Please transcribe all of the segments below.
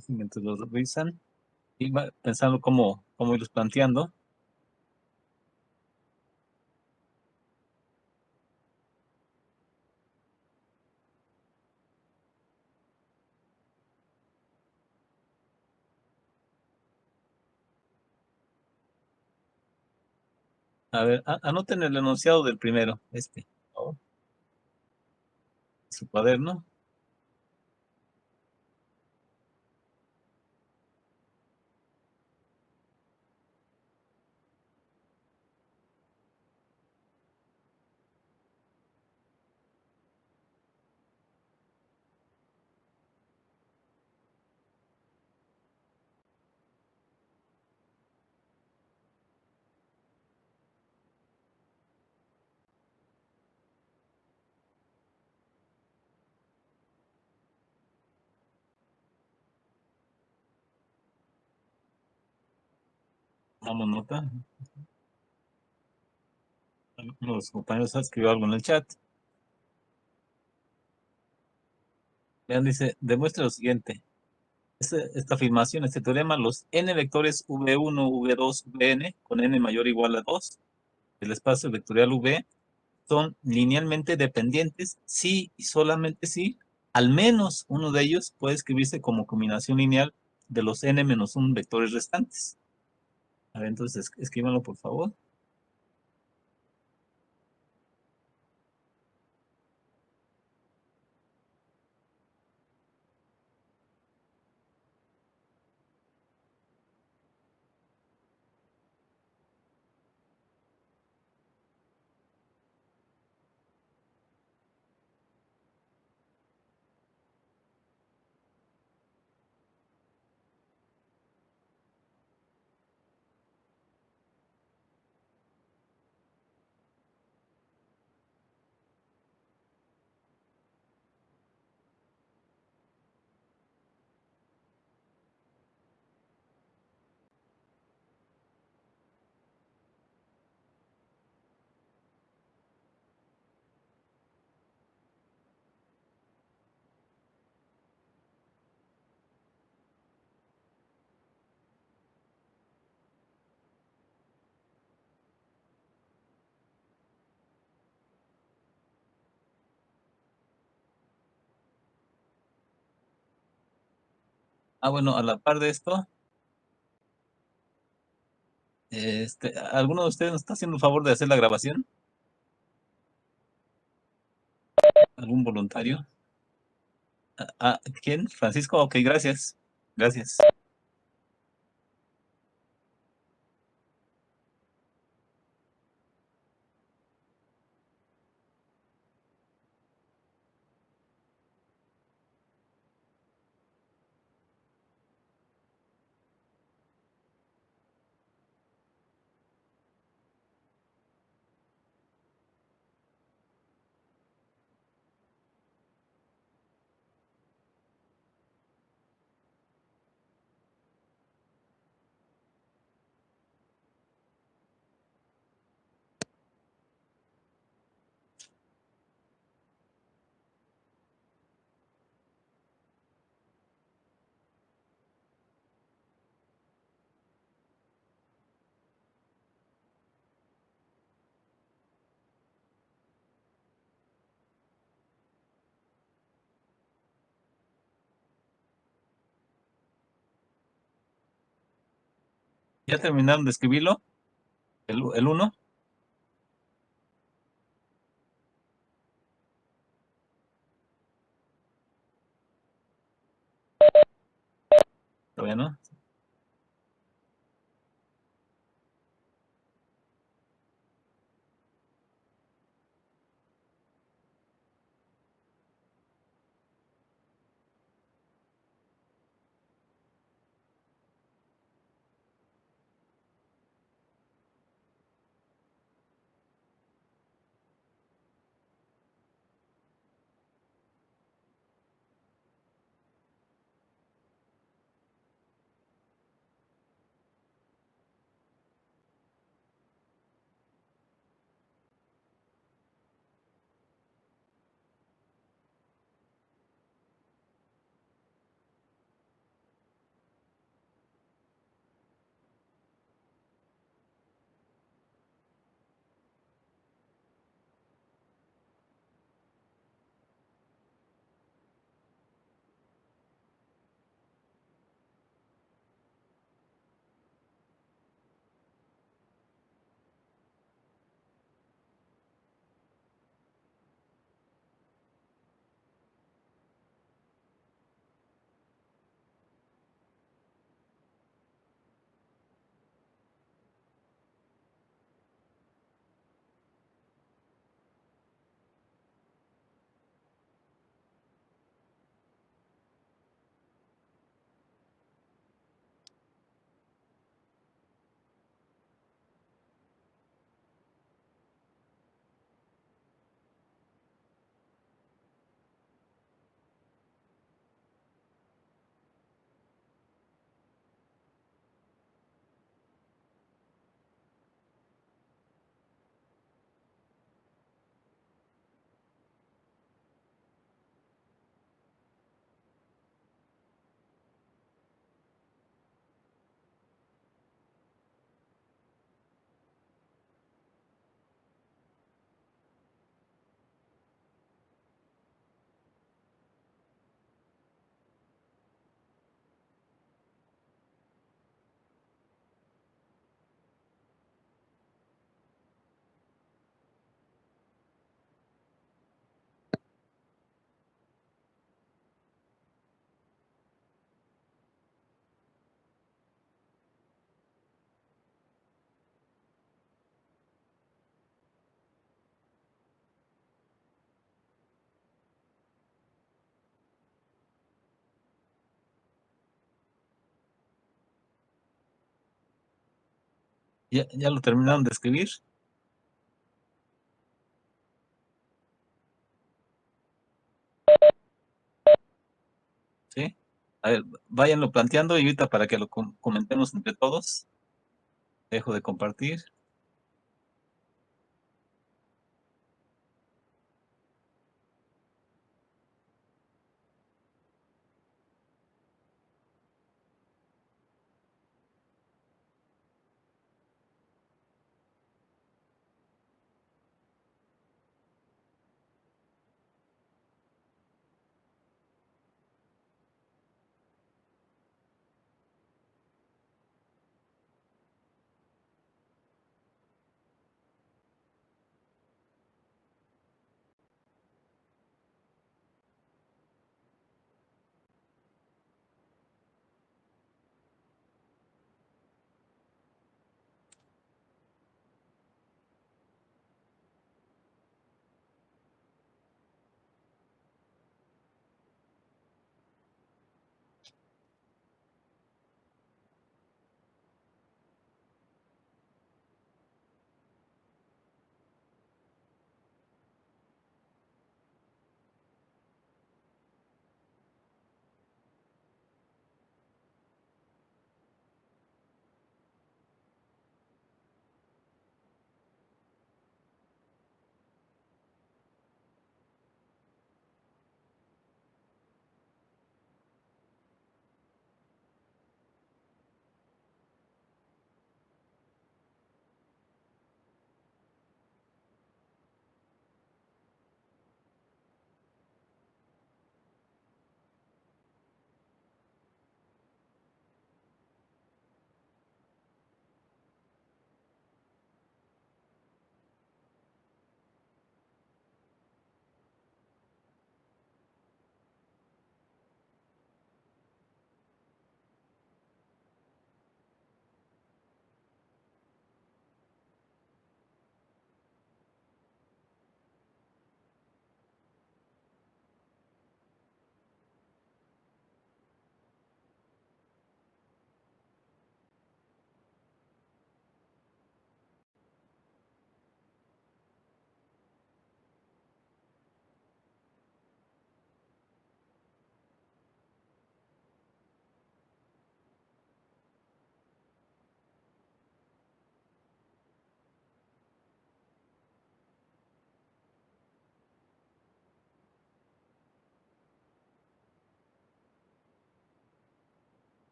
Sí, mientras los revisan, y va pensando cómo irlos planteando. A ver, anoten el enunciado del primero, por favor, su cuaderno. Damos nota. Uno de los compañeros escribió algo en el chat. Vean, dice, demuestra lo siguiente. Esta afirmación, este teorema, los n vectores v1, v2, vn, con n mayor o igual a 2, del espacio vectorial v, son linealmente dependientes si y solamente si al menos uno de ellos puede escribirse como combinación lineal de los n-1 vectores restantes. A ver, entonces escríbanlo, por favor. Bueno, a la par de esto, ¿alguno de ustedes nos está haciendo el favor de hacer la grabación? ¿Algún voluntario? ¿Quién? Francisco, ok, gracias. Gracias. ¿Ya terminaron de escribirlo? ¿El uno? Todavía no. ¿Ya lo terminaron de escribir? ¿Sí? A ver, váyanlo planteando y ahorita para que lo comentemos entre todos. Dejo de compartir.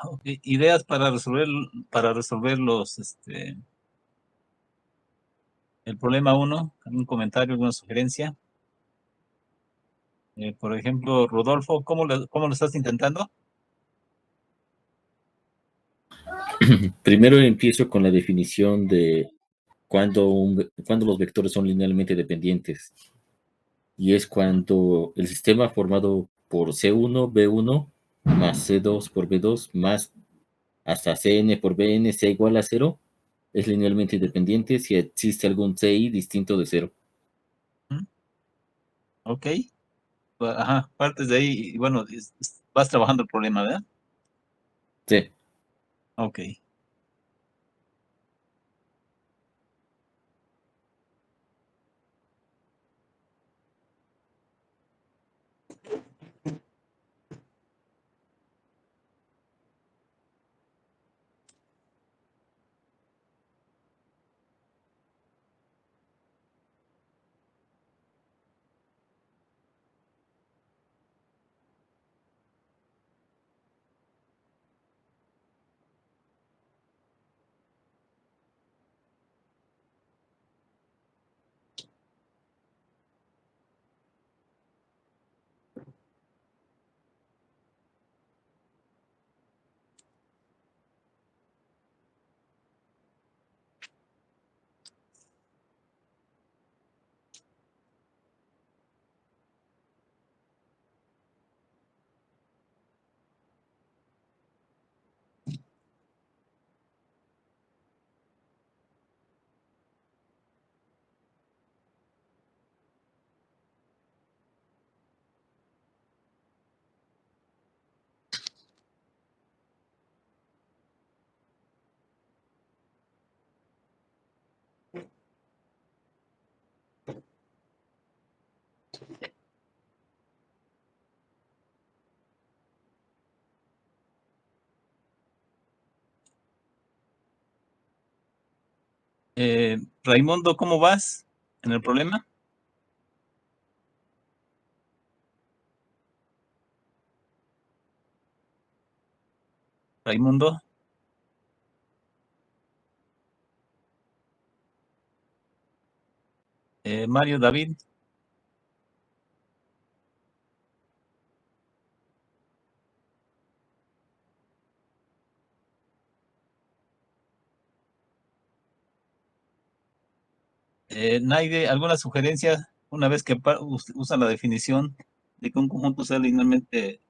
Ok, ideas para resolver el problema uno, algún comentario, alguna sugerencia. Por ejemplo, Rodolfo, ¿cómo lo estás intentando? Primero empiezo con la definición de cuando los vectores son linealmente dependientes. Y es cuando el sistema formado por C1, B1, más C2 por B2, más hasta Cn por Bn sea igual a cero, es linealmente independiente si existe algún Ci distinto de cero. ¿Mm? Ok, ajá, partes de ahí, y bueno, vas trabajando el problema, ¿verdad? Sí. Ok. Raimundo, ¿cómo vas en el problema? Raimundo, Mario, David, Naide, ¿alguna sugerencia una vez que usa la definición de que un conjunto sea linealmente,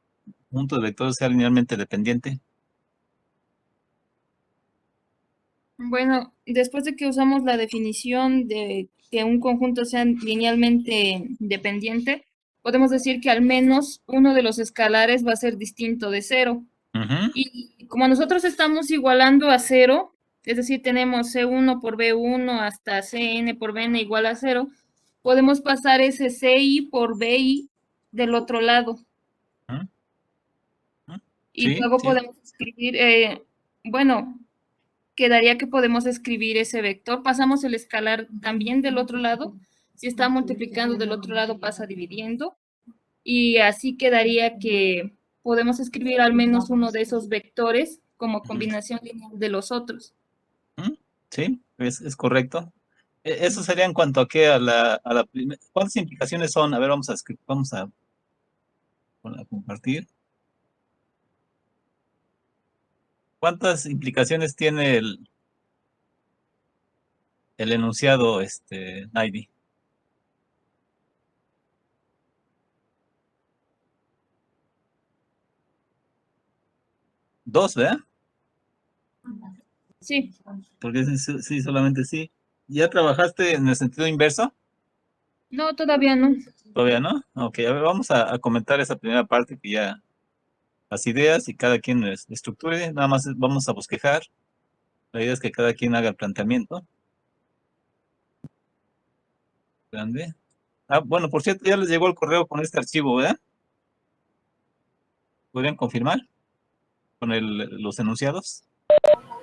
conjunto de vectores sea linealmente dependiente? Bueno, después de que usamos la definición de que un conjunto sea linealmente dependiente, podemos decir que al menos uno de los escalares va a ser distinto de cero. Ujú, Y como nosotros estamos igualando a cero, es decir, tenemos C1 por B1 hasta Cn por Bn igual a cero, podemos pasar ese Ci por Bi del otro lado. ujú, ujú. Y Sí, luego sí. podemos escribir, bueno, quedaría que podemos escribir ese vector. Pasamos el escalar también del otro lado. Si está multiplicando del otro lado, pasa dividiendo. Y así quedaría que podemos escribir al menos uno de esos vectores como Ujú, combinación lineal de los otros. ujú. Sí, es correcto. Eso sería en cuanto a qué, a la primera. ¿Cuántas implicaciones son? A ver, vamos a compartir. ¿Cuántas implicaciones tiene el enunciado, Naidi? Dos, ¿verdad? Sí, Porque sí, sí, solamente sí. ¿Ya trabajaste en el sentido inverso? no, todavía no. Todavía no. Ok, a ver, vamos a comentar esa primera parte que ya las ideas y cada quien estructure. Nada más vamos a bosquejar. La idea es que cada quien haga el planteamiento. Grande. Ah, bueno, por cierto, ya les llegó el correo con este archivo, ¿verdad? ¿Podrían confirmar con los enunciados?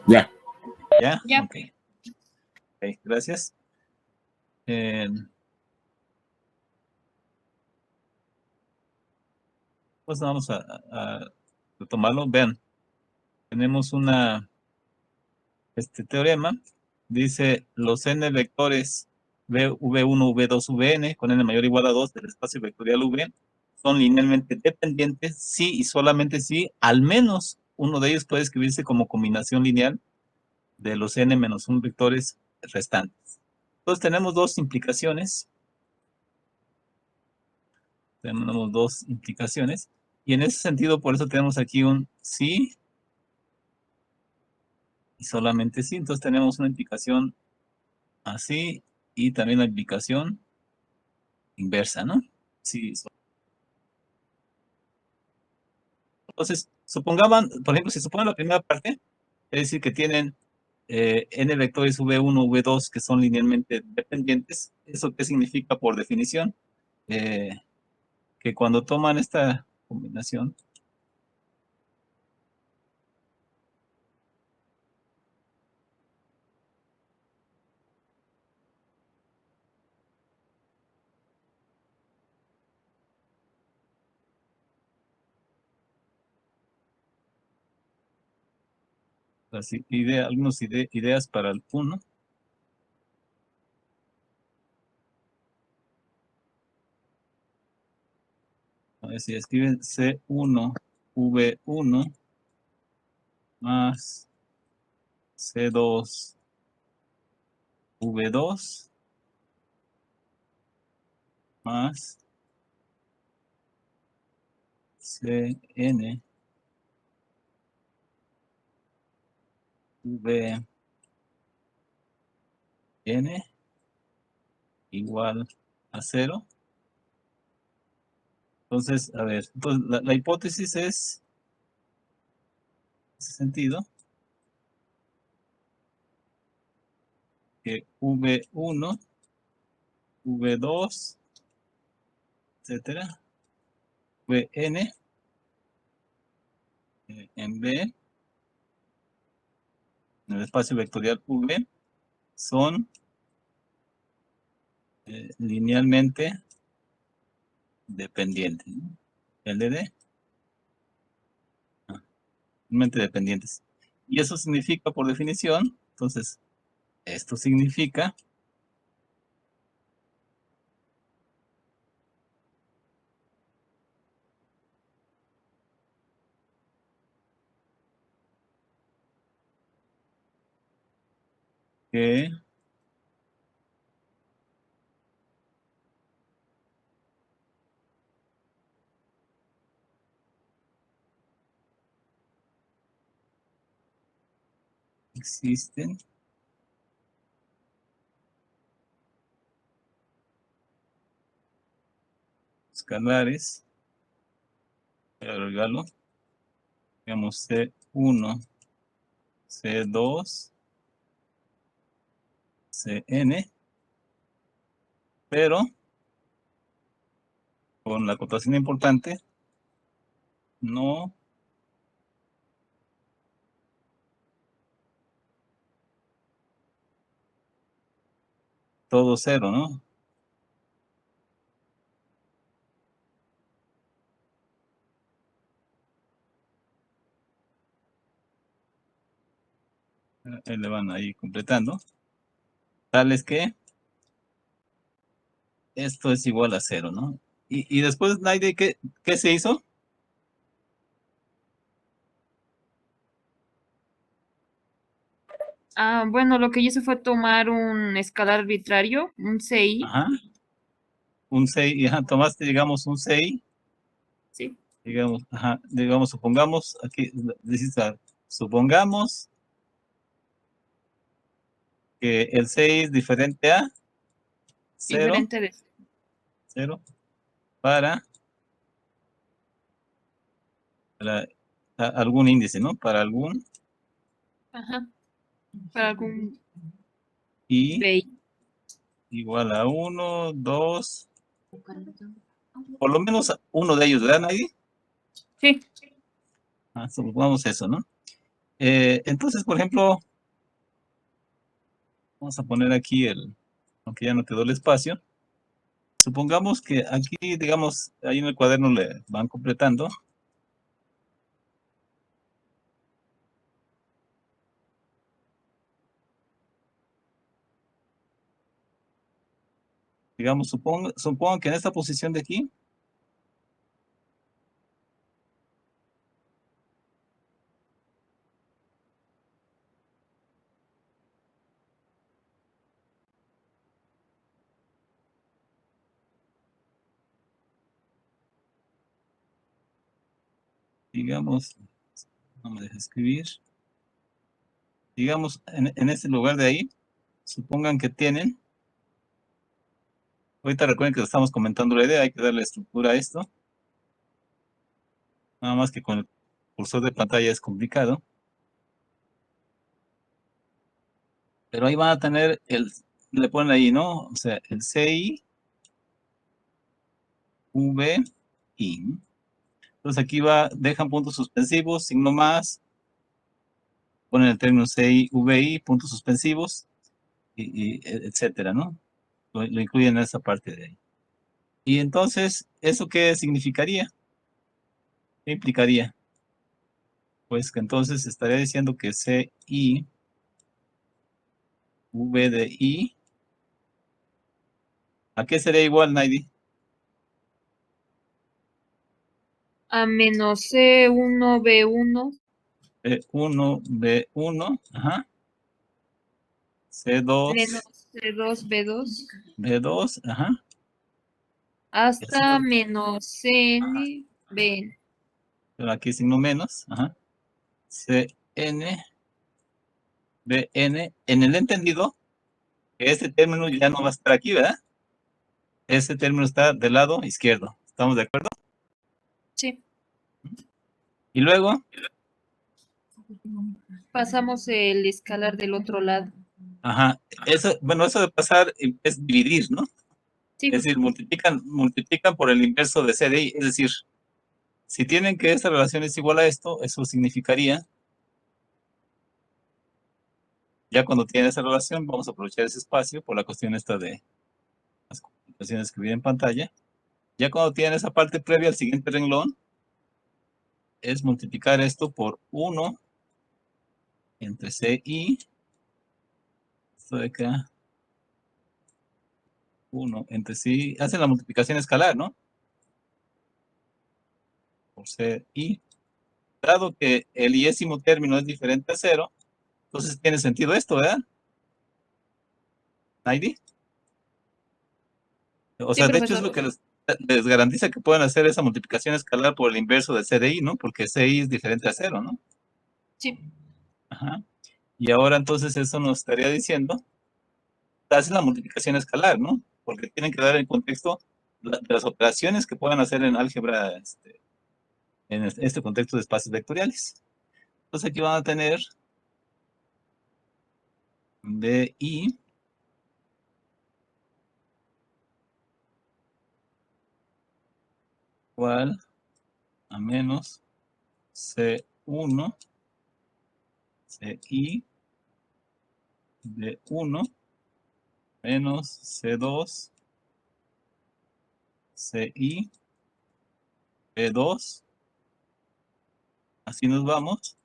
Ya, ¿Ya? Ya, Ok, ok, gracias. Eh, pues vamos a retomarlo. Vean, tenemos este teorema. Dice los n vectores v1, v2, vn con n mayor o igual a 2 del espacio vectorial v son linealmente dependientes si y solamente si al menos uno de ellos puede escribirse como combinación lineal de los n menos 1 vectores restantes. Entonces tenemos dos implicaciones. Tenemos dos implicaciones. Y en ese sentido, por eso tenemos aquí un sí y solamente sí. Entonces tenemos una implicación así y también la implicación inversa, ¿no? Sí. Entonces, por ejemplo, si supongan la primera parte, es decir, que tienen n vectores v1, v2 que son linealmente dependientes. ¿Eso qué significa por definición? Eh, que cuando toman esta combinación, algunas ideas para el uno. A ver si escriben C1, V1 más C2, V2 más CN, VN igual a cero. Entonces, a ver, entonces la hipótesis es, en ese sentido, que V1, V2, etcétera, VN en B, en el espacio vectorial V, son linealmente dependientes, ¿no? LD, linealmente dependientes. Y eso significa, por definición, entonces, esto significa que existen escalares, voy a agregarlo, digamos C1, C2, Cn, pero con la acotación importante, no todo cero, ¿no? Ahí le van ahí completando. Tales que esto es igual a cero, ¿no? Y después, Naide, ¿qué se hizo? Bueno, lo que hice fue tomar un escalar arbitrario, un CI, Ajá. Un 6, ajá, tomaste, digamos, un 6, ¿sí? digamos, ajá, digamos, supongamos, aquí, supongamos que el 6 es diferente a 0, Diferente de... 0, para algún índice, ¿no? Para algún Ajá. Para algún i BI. igual a 1, 2, por lo menos uno de ellos, ¿verdad, Naidi? Sí. Supongamos eso, ¿no? Entonces, por ejemplo, vamos a poner aquí aunque ya no quedó el espacio. Supongamos que aquí, digamos, ahí en el cuaderno le van completando. Digamos, supongo que en esta posición de aquí, digamos, no me deja escribir, digamos, en este lugar de ahí, supongan que tienen, ahorita recuerden que estamos comentando la idea, hay que darle estructura a esto, nada más que con el cursor de pantalla es complicado, pero ahí van a tener le ponen ahí, ¿no? O sea, el CI, V, I. Entonces aquí dejan puntos suspensivos, signo más, ponen el término CI, VI, puntos suspensivos, etcétera, ¿no? Lo incluyen en esa parte de ahí. Y entonces, ¿eso qué significaría? ¿Qué implicaría? Pues que entonces estaría diciendo que CI, V de I, ¿a qué sería igual, Naidi? A menos C1B1 1, B1, ajá, C2, menos C2B2 B2, ajá, y así, hasta menos CNBN. pero aquí signo menos, ajá, CN, BN, en el entendido, que ese término ya no va a estar aquí, ¿verdad? Ese término está del lado izquierdo, ¿estamos de acuerdo? Sí. Y luego, Pasamos el escalar del otro lado. ajá, bueno, eso de pasar es dividir, ¿no? Sí. Es decir, multiplican por el inverso de CDI, es decir, si tienen que esta relación es igual a esto, eso significaría, ya cuando tienen esa relación, vamos a aprovechar ese espacio por la cuestión esta de las computaciones que vienen en pantalla, ya cuando tienen esa parte previa al siguiente renglón, es multiplicar esto por 1 entre CI, esto de acá, 1 entre CI, hacen la multiplicación escalar, ¿no? Por CI, dado que el iésimo término es diferente a 0, entonces tiene sentido esto, ¿verdad? ¿Naidi? O Sí, sea, de hecho es profesor. lo que les garantiza que puedan hacer esa multiplicación escalar por el inverso de CDI, ¿no? Porque CI es diferente a 0, ¿no? Sí. Ajá. Y ahora entonces eso nos estaría diciendo, hace la multiplicación escalar, ¿no? Porque tienen que dar el contexto de las operaciones que puedan hacer en álgebra, en este contexto de espacios vectoriales. Entonces aquí van a tener BI igual a menos C1, CI de 1 menos C2, CI B2. Así nos vamos.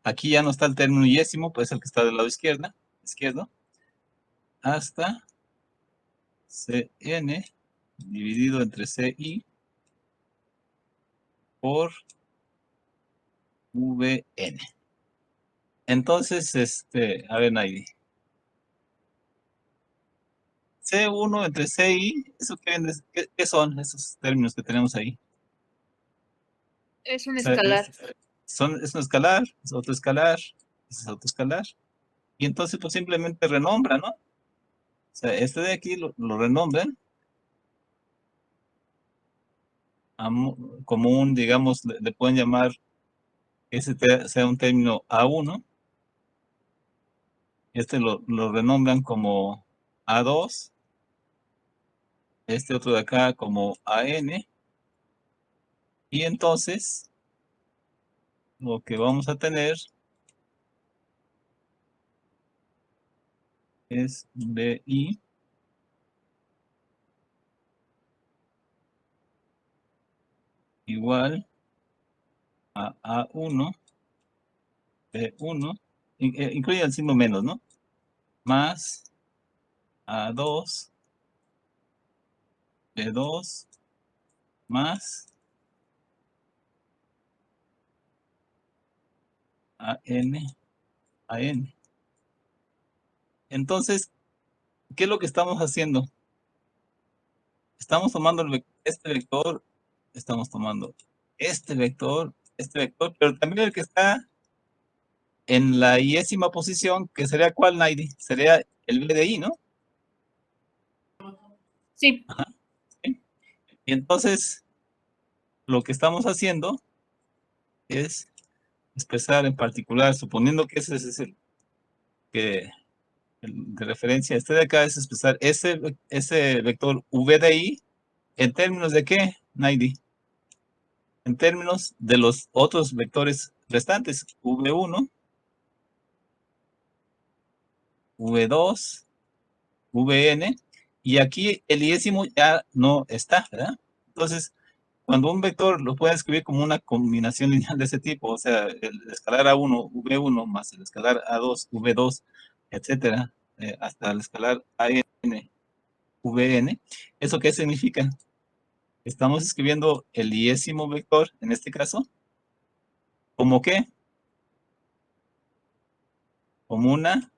Aquí ya no está el término yésimo, pues el que está del lado izquierdo, hasta Cn dividido entre Ci por Vn. Entonces, a ver, Naidi. C1 entre Ci, ¿eso qué son esos términos que tenemos ahí? Es un O sea, escalar. es un escalar, es otro escalar, es otro escalar. Y entonces, pues simplemente renombra, ¿no? O sea, este de aquí lo renombran como un, digamos, le pueden llamar, ese sea un término A1, lo renombran como A2, este otro de acá como AN, y entonces lo que vamos a tener es BI igual a A1, B1, incluye el signo menos, ¿no? Más A2, B2, más AN, AN. Entonces, ¿qué es lo que estamos haciendo? Estamos tomando este vector, estamos tomando este vector, pero también el que está en la iésima posición, que sería ¿cuál, Naidi? Sería el B de I, ¿no? Sí, Ajá, ¿sí? Y entonces, lo que estamos haciendo es expresar en particular, suponiendo que ese es el de referencia, este de acá es expresar ese vector V de I en términos de ¿qué, Naidi? En términos de los otros vectores restantes, V1, V2, Vn, y aquí el iésimo ya no está, ¿verdad? Entonces, cuando un vector lo puede escribir como una combinación lineal de ese tipo, o sea, el escalar A1, V1, más el escalar A2, V2, etcétera, hasta el escalar AN, Vn, ¿eso qué significa? Estamos escribiendo el iésimo vector, en este caso, ¿como qué? Como una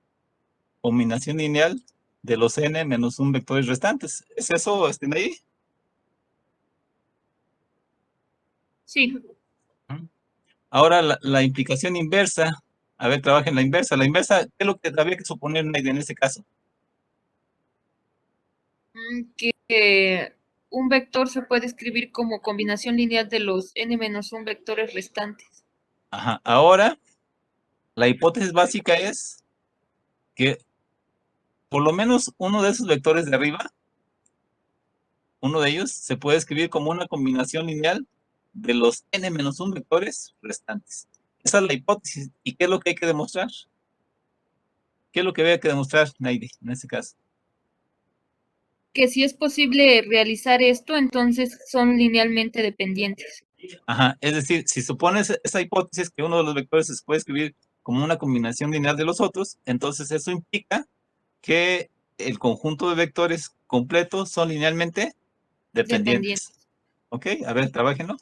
combinación lineal de los n menos un vectores restantes. ¿Es eso, ahí? sí. Ahora la implicación inversa. A ver, trabaja en la inversa. La inversa, ¿qué es lo que había que suponer en este caso? Que un vector se puede escribir como combinación lineal de los n-1 vectores restantes. Ajá. Ahora, la hipótesis básica es que por lo menos uno de esos vectores de arriba, uno de ellos, se puede escribir como una combinación lineal de los n-1 vectores restantes. Esa es la hipótesis. ¿Y qué es lo que hay que demostrar? ¿Qué es lo que había que demostrar, Naidi, en este caso? Que si es posible realizar esto, entonces son linealmente dependientes. Ajá, es decir, si supones esa hipótesis que uno de los vectores se puede escribir como una combinación lineal de los otros, entonces eso implica que el conjunto de vectores completos son linealmente dependientes. Dependientes. ¿Ok? A ver, trabájenlo.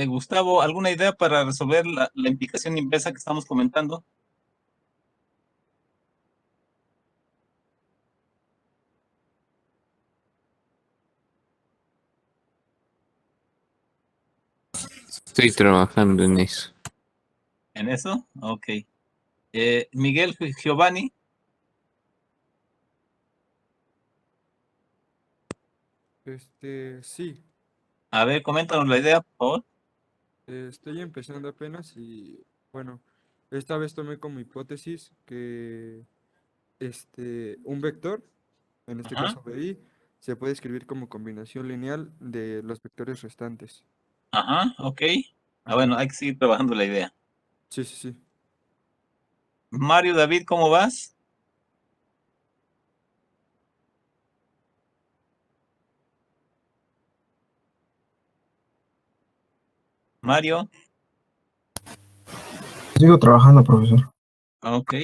Gustavo, ¿alguna idea para resolver la implicación inversa que estamos comentando? Estoy trabajando en eso. ¿En eso? Ok. Miguel Giovanni, Sí, a ver, coméntanos la idea, por favor. estoy empezando apenas y bueno, esta vez tomé como hipótesis que un vector, en este Ajá, caso BI, se puede escribir como combinación lineal de los vectores restantes. ajá, ok. Bueno, Ajá. hay que seguir trabajando la idea. Sí, sí, sí. Mario David, ¿cómo vas? Mario, Sigo trabajando, profesor. ok.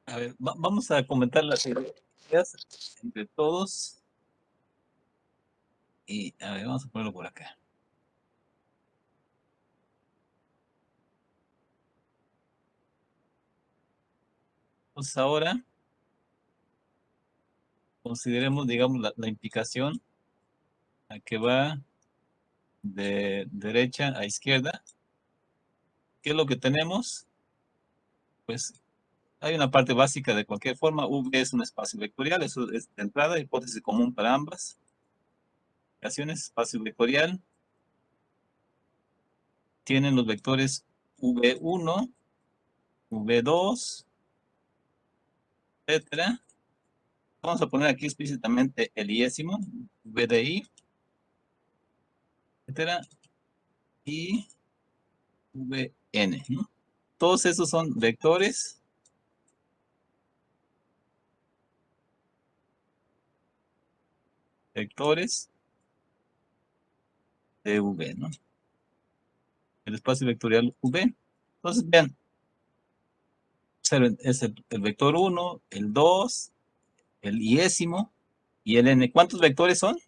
A ver, vamos a comentar las ideas entre todos. Y, a ver, vamos a ponerlo por acá. Entonces ahora consideremos, digamos, la implicación la que va de derecha a izquierda. ¿Qué es lo que tenemos? Pues hay una parte básica de cualquier forma. V es un espacio vectorial, eso es de entrada, hipótesis común para ambas ecuaciones, espacio vectorial. Tienen los vectores V1, V2, etcétera. Vamos a poner aquí explícitamente el iésimo, V de I, etcétera, y Vn, ¿no? Todos esos son vectores de V, ¿no? El espacio vectorial V. Entonces, vean, observen, es el vector 1, el 2, el iésimo y el n. ¿Cuántos vectores son?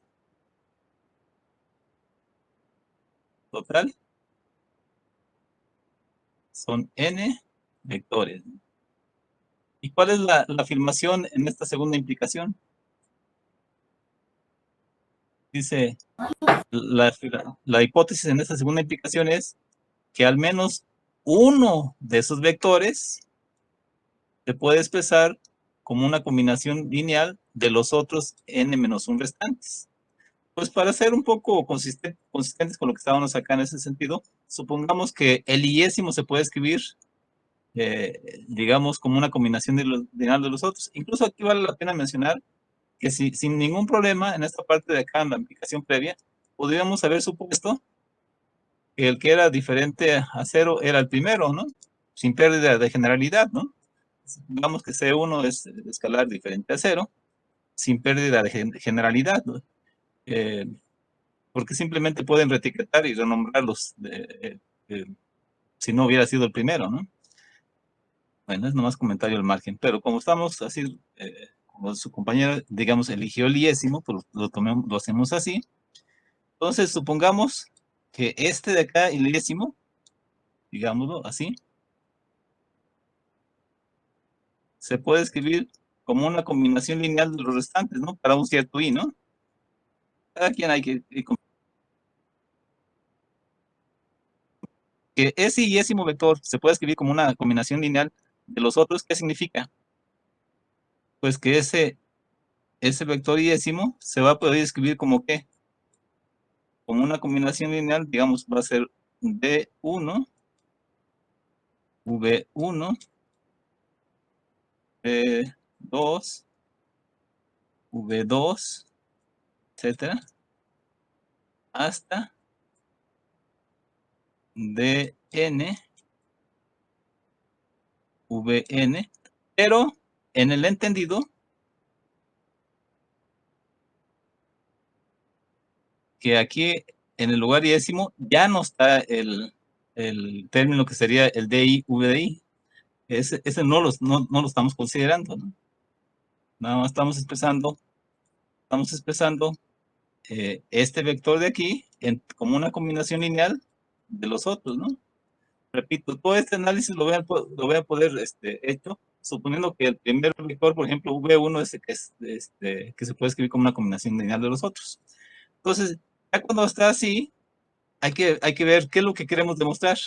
Total. Son n vectores. ¿Y cuál es la afirmación en esta segunda implicación? Dice, la hipótesis en esta segunda implicación es que al menos uno de esos vectores se puede expresar como una combinación lineal de los otros n-1 restantes. Pues para ser un poco consistentes con lo que estábamos acá en ese sentido, supongamos que el iésimo se puede escribir, digamos, como una combinación lineal de los otros. Incluso aquí vale la pena mencionar que sin ningún problema, en esta parte de acá, en la implicación previa, podríamos haber supuesto que el que era diferente a 0 era el primero, ¿no? Sin pérdida de generalidad, ¿no? Digamos que C1 es el escalar diferente a 0, sin pérdida de generalidad, ¿no? Porque simplemente pueden reetiquetar y renombrarlos si no hubiera sido el primero, ¿no? Bueno, es nomás comentario al margen, pero como estamos así, como su compañero, digamos, eligió el iésimo, pues lo hacemos así. Entonces, supongamos que este de acá, el iésimo, digámoslo así, se puede escribir como una combinación lineal de los restantes, ¿no? Para un cierto i, ¿no? Cada quien hay que ese iésimo vector se puede escribir como una combinación lineal de los otros. ¿Qué significa? Pues que ese vector iésimo se va a poder escribir como ¿qué? Como una combinación lineal, digamos, va a ser B1, V1, V2, V2, etcétera, hasta DN, Vn, pero en el entendido que aquí en el lugar iésimo ya no está el término que sería el DI, VDI. Ese no lo estamos considerando, ¿no? Nada más estamos expresando este vector de aquí como una combinación lineal de los otros, ¿no? Repito, todo este análisis lo voy a poder hecho suponiendo que el primer vector, por ejemplo, V1 es que se puede escribir como una combinación lineal de los otros. Entonces, ya cuando está así, hay que ver qué es lo que queremos demostrar.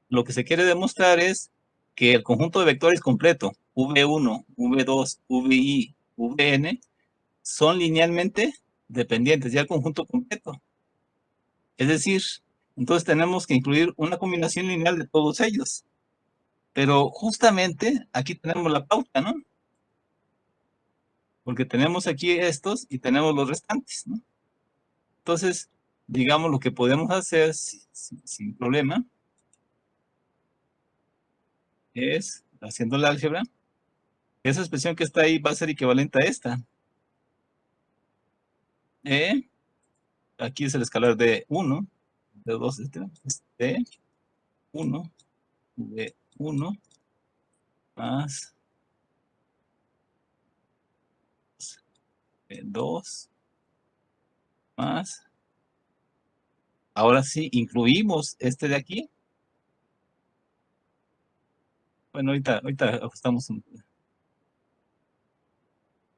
Lo que se quiere demostrar es que el conjunto de vectores completo, V1, V2, VI, Vn, son linealmente dependientes, ya el conjunto completo. Es decir, entonces tenemos que incluir una combinación lineal de todos ellos. Pero justamente aquí tenemos la pauta, ¿no? Porque tenemos aquí estos y tenemos los restantes, ¿no? Entonces, digamos, lo que podemos hacer sin problema es, haciendo el álgebra, esa expresión que está ahí va a ser equivalente a esta. Aquí es el escalar de 1, de 2, de 1, de 1, más 2, más. Ahora sí, incluimos este de aquí. Bueno, ahorita ajustamos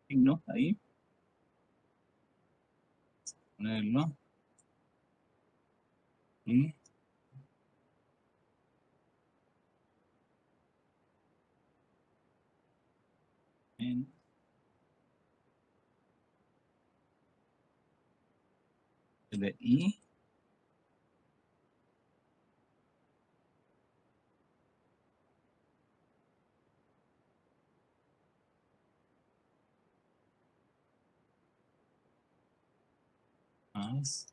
signo ahí. Ponerlo. Y en LI. Más.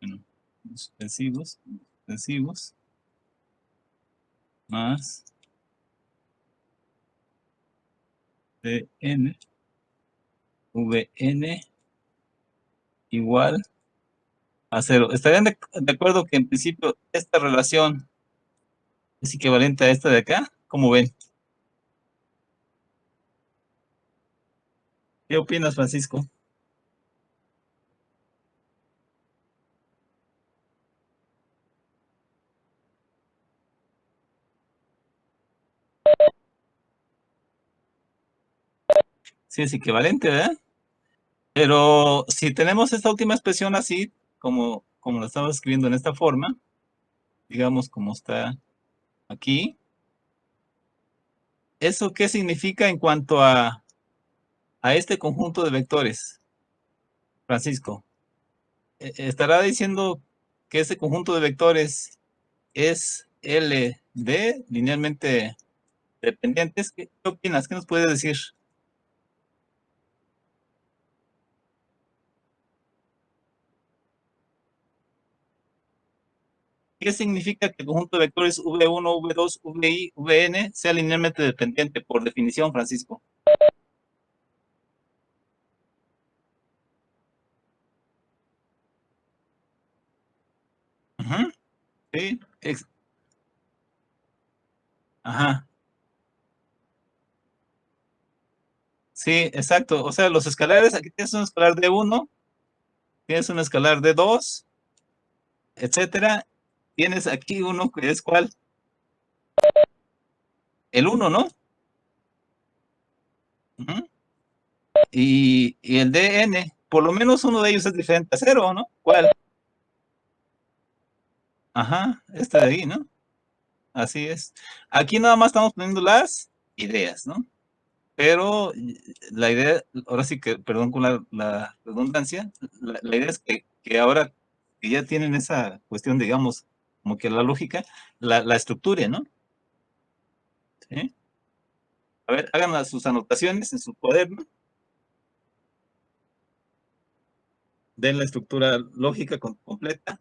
Bueno, suspensivos. Suspensivos. Más Dn. Vn igual a 0. ¿Estarían de acuerdo que en principio esta relación es equivalente a esta de acá? ¿Cómo ven? ¿Qué opinas, Francisco? Sí, es equivalente, ¿verdad? Pero si tenemos esta última expresión así, como la estamos escribiendo en esta forma, digamos como está aquí, ¿eso qué significa en cuanto a este conjunto de vectores, Francisco? ¿Estará diciendo que ese conjunto de vectores es LD, linealmente dependientes? ¿Qué opinas? ¿Qué nos puede decir? ¿Qué significa que el conjunto de vectores V1, V2, VI, Vn sea linealmente dependiente, por definición, Francisco? Ujú, sí, ajá, sí, exacto. O sea, los escalares, aquí tienes un escalar de 1, tienes un escalar de 2, etcétera. Tienes aquí uno que es ¿cuál? El 1, ¿no? Ujú. Y el Dn, por lo menos uno de ellos es diferente a 0, ¿no? ¿Cuál? Ajá, este de ahí, ¿no? Así es. Aquí nada más estamos poniendo las ideas, ¿no? Pero la idea, ahora sí que, perdón con la redundancia, la idea es que ahora que ya tienen esa cuestión, digamos, como que la lógica, la estructure, ¿no? ¿Sí? A ver, hagan sus anotaciones en su cuaderno, den la estructura lógica completa.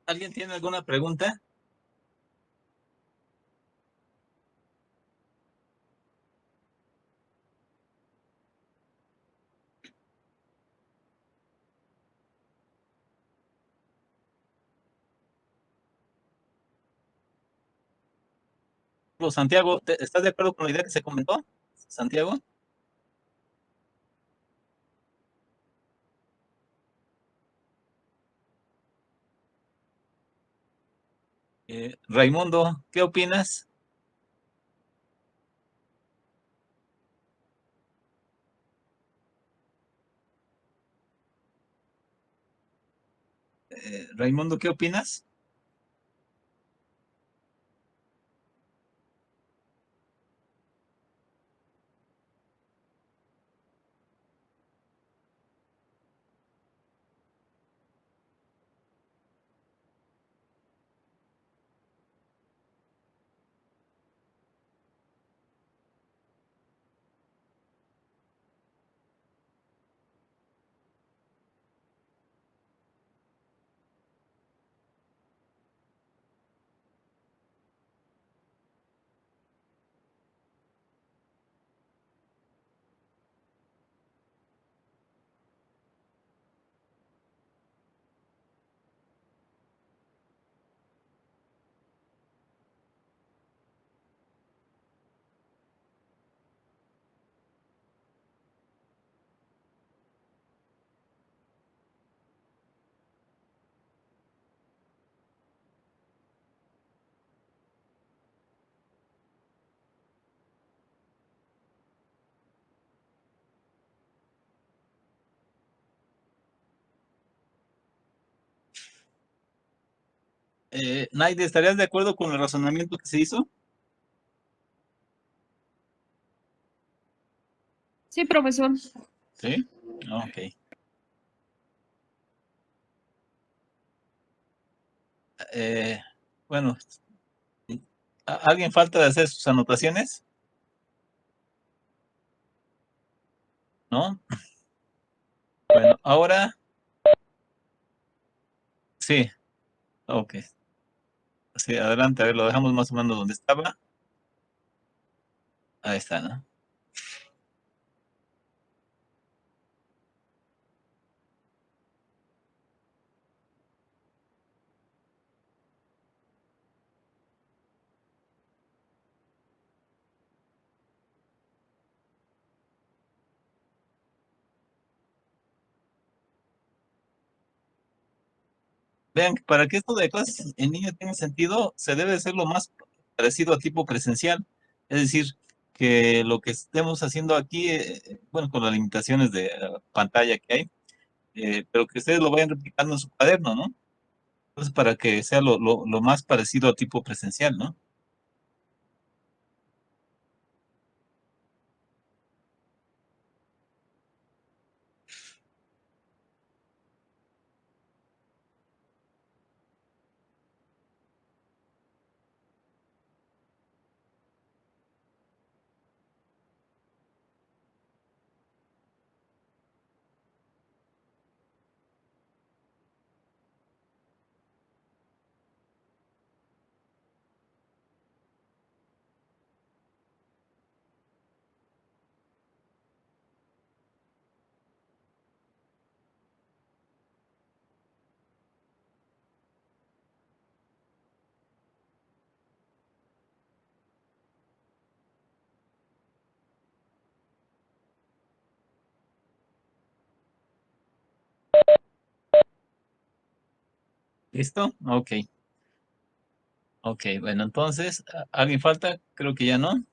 ¿Alguien tiene alguna pregunta? Santiago, ¿estás de acuerdo con la idea que se comentó? Santiago. Raimundo, ¿qué opinas? Raimundo, ¿qué opinas? Naide, ¿estarías de acuerdo con el razonamiento que se hizo? Sí, profesor. Sí. Ok. Eh, bueno, ¿alguien falta de hacer sus anotaciones? ¿No? Bueno, ahora sí. Ok. Sí, adelante, a ver, lo dejamos más o menos donde estaba. Ahí está, ¿no? Vean, para que esto de clases en línea tenga sentido, se debe hacer lo más parecido a tipo presencial. Es decir, que lo que estemos haciendo aquí, bueno, con las limitaciones de pantalla que hay, pero que ustedes lo vayan replicando en su cuaderno, ¿no? Entonces, para que sea lo más parecido a tipo presencial, ¿no? ¿Listo? Ok. Ok, bueno, entonces, ¿alguien falta? Creo que ya no.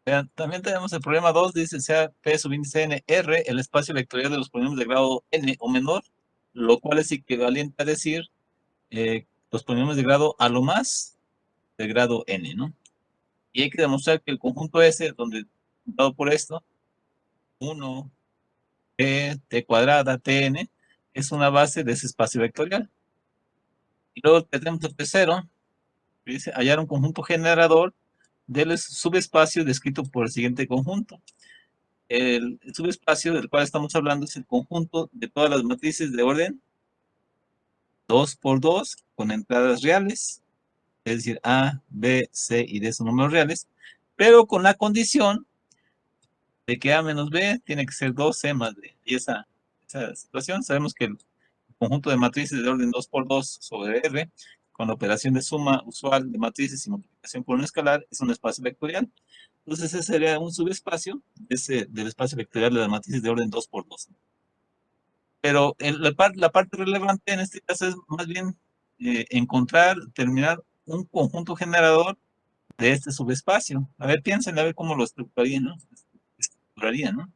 Vean, también tenemos el problema 2, dice sea P subíndice n, R, el espacio vectorial de los polinomios de grado n o menor, lo cual es equivalente a decir los polinomios de grado a lo más de grado n, ¿no? Y hay que demostrar que el conjunto S, donde, dado por esto, 1, t cuadrada, tn, es una base de ese espacio vectorial. Y luego tenemos el tercero, que dice hallar un conjunto generador del subespacio descrito por el siguiente conjunto. El subespacio del cual estamos hablando es el conjunto de todas las matrices de orden 2 por 2 con entradas reales, es decir, A, B, C y D son números reales, pero con la condición de que A menos B tiene que ser 2C más D. Y esa situación, sabemos que el conjunto de matrices de orden 2 por 2 sobre R, con la operación de suma usual de matrices y multiplicación por un escalar, es un espacio vectorial. Entonces, ese sería un subespacio del espacio vectorial de las matrices de orden 2 por 2. Pero la parte relevante en este caso es más bien terminar un conjunto generador de este subespacio. A ver, piensen a ver cómo lo estructurarían, ¿no? Estructurarían, ¿no?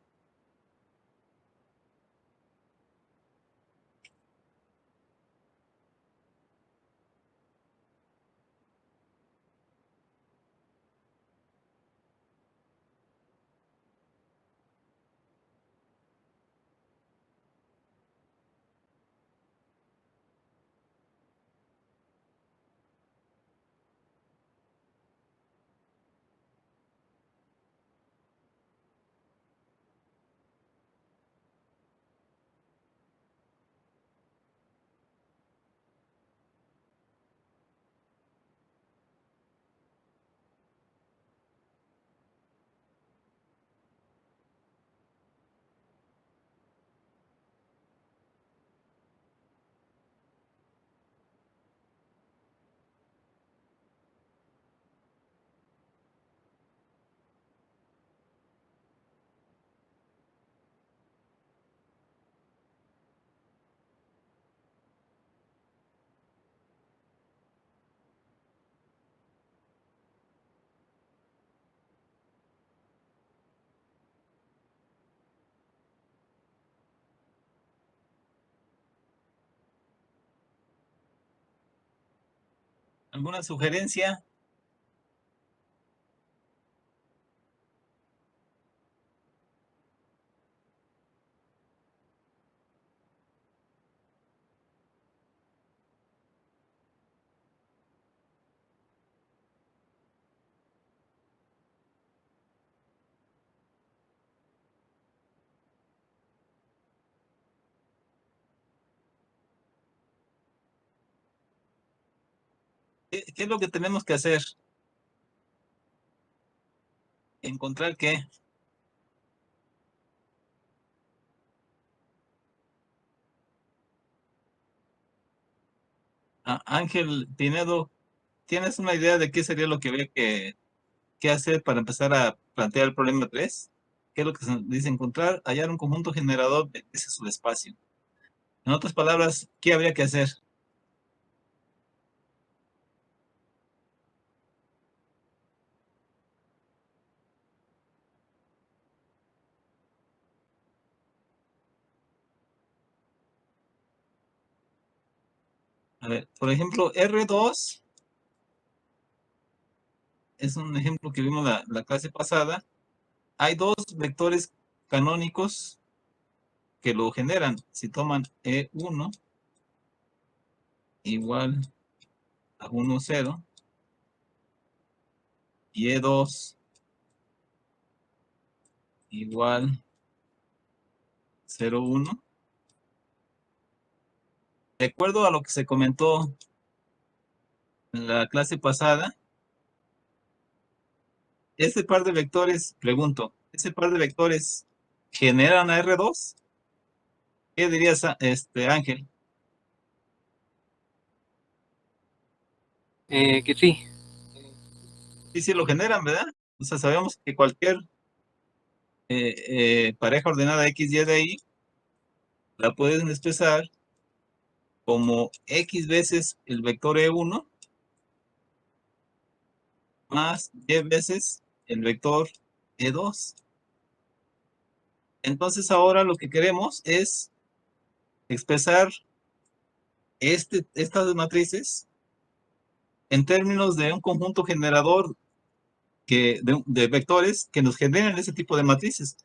¿Alguna sugerencia? ¿Qué es lo que tenemos que hacer? ¿Encontrar qué? Ángel Pinedo, ¿tienes una idea de qué sería lo que habría que hacer para empezar a plantear el problema 3? ¿Qué es lo que se dice? Encontrar, hallar un conjunto generador de ese subespacio. En otras palabras, ¿qué habría que hacer? A ver, por ejemplo, R2 es un ejemplo que vimos la clase pasada. Hay dos vectores canónicos que lo generan. Si toman E1 igual a 1, 0 y E2 igual 0, 1. De acuerdo a lo que se comentó en la clase pasada, ese par de vectores, pregunto, ¿ese par de vectores generan a R2? ¿Qué dirías, Ángel? Que sí. Sí, sí lo generan, ¿verdad? O sea, sabemos que cualquier pareja ordenada X, Y de ahí la pueden expresar como X veces el vector E1 más Y veces el vector E2. Entonces ahora lo que queremos es expresar estas matrices en términos de un conjunto generador de vectores que nos generen ese tipo de matrices.